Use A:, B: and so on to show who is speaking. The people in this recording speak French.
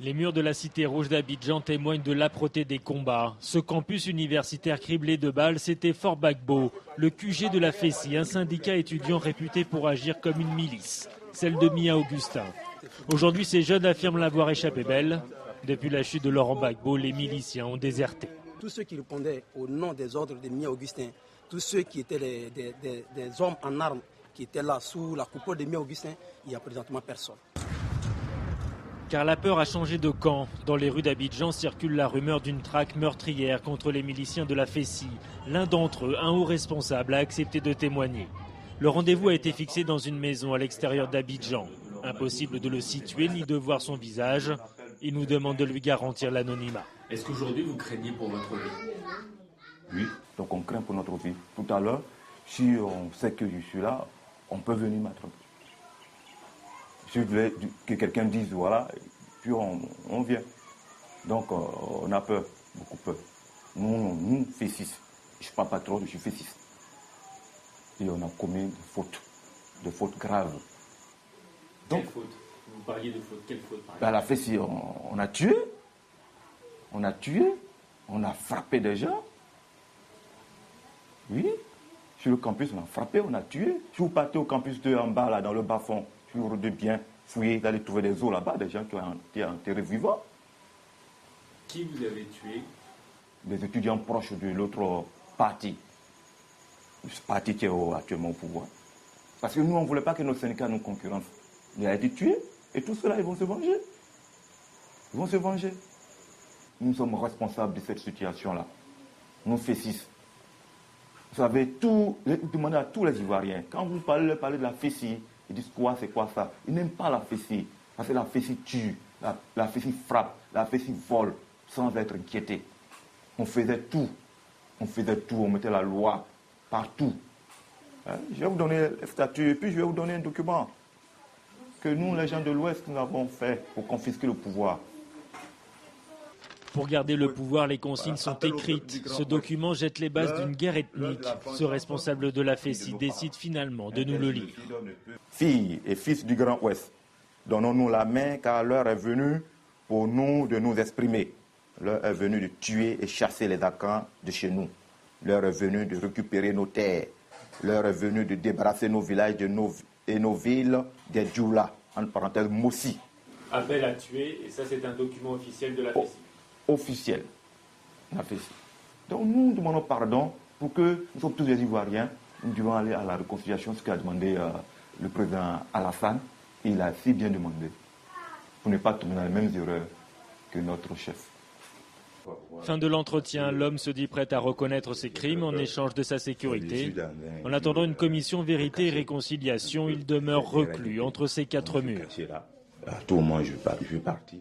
A: Les murs de la cité rouge d'Abidjan témoignent de l'âpreté des combats. Ce campus universitaire criblé de balles, c'était Fort Gbagbo, le QG de la FESI, un syndicat étudiant réputé pour agir comme une milice, celle de Mia Augustin. Aujourd'hui, ces jeunes affirment l'avoir échappé belle. Depuis la chute de Laurent Gbagbo, les miliciens ont déserté.
B: Tous ceux qui répondaient au nom des ordres de Mia Augustin, tous ceux qui étaient des hommes en armes, qui étaient là sous la coupole de Mia Augustin, il n'y a présentement personne.
A: Car la peur a changé de camp. Dans les rues d'Abidjan circule la rumeur d'une traque meurtrière contre les miliciens de la FESI. L'un d'entre eux, un haut responsable, a accepté de témoigner. Le rendez-vous a été fixé dans une maison à l'extérieur d'Abidjan. Impossible de le situer ni de voir son visage. Il nous demande de lui garantir l'anonymat.
C: Est-ce qu'aujourd'hui vous craignez pour votre vie?
D: Oui, donc on craint pour notre vie. Tout à l'heure, si on sait que je suis là, on peut venir m'attraper. Je voulais que quelqu'un dise voilà, puis on vient. Donc on a peur, beaucoup peur. Nous FESI, je ne suis pas patron, je suis FESI. Et on a commis des fautes graves.
C: Donc, quelle faute? Vous parliez de faute, quelle faute par exemple?
D: La FESI, on a tué, on a frappé des gens. Oui, sur le campus, on a frappé, on a tué. Si vous partez au campus 2 en bas, là, dans le bas-fond, sur de bien fouiller, vous allez trouver des os là-bas, des gens qui ont été enterrés vivants.
C: Qui vous avez tué?
D: Des étudiants proches de l'autre parti. Ce parti qui est actuellement au pouvoir. Parce que nous, on ne voulait pas que nos syndicats nous concurrencent. Il a été tué, et tout cela, ils vont se venger. Ils vont se venger. Nous sommes responsables de cette situation-là. Nous FESI. Vous savez, demandez à tous les Ivoiriens, quand vous parlez de la FESI, ils disent quoi, c'est quoi ça? Ils n'aiment pas la FESI, parce que la FESI tue, la FESI frappe, la FESI vole, sans être inquiété. On faisait tout, on mettait la loi partout. Je vais vous donner les statuts, et puis je vais vous donner un document que nous, les gens de l'Ouest, nous avons fait pour confisquer le pouvoir.
A: Pour garder le pouvoir, les consignes sont écrites. Ce document jette les bases d'une guerre ethnique. Ce responsable de la FESI décide finalement de nous le lire.
D: Filles et fils du Grand Ouest, donnons-nous la main car l'heure est venue pour nous de nous exprimer. L'heure est venue de tuer et chasser les Akans de chez nous. L'heure est venue de récupérer nos terres. L'heure est venue de débarrasser nos villages et nos villes des Djoula, entre parenthèses Mossi.
C: Appel à tuer, et ça c'est un document officiel de la FESI.
D: Officiel, la FESI. Donc nous demandons pardon pour que nous sommes tous des Ivoiriens. Nous devons aller à la réconciliation, ce qu'a demandé le président Alassane. Il a si bien demandé pour ne pas tomber dans les mêmes erreurs que notre chef.
A: Fin de l'entretien, l'homme se dit prêt à reconnaître ses crimes en échange de sa sécurité. En attendant une commission vérité et réconciliation, il demeure reclus entre ces quatre murs.
D: À tout moment, je vais partir.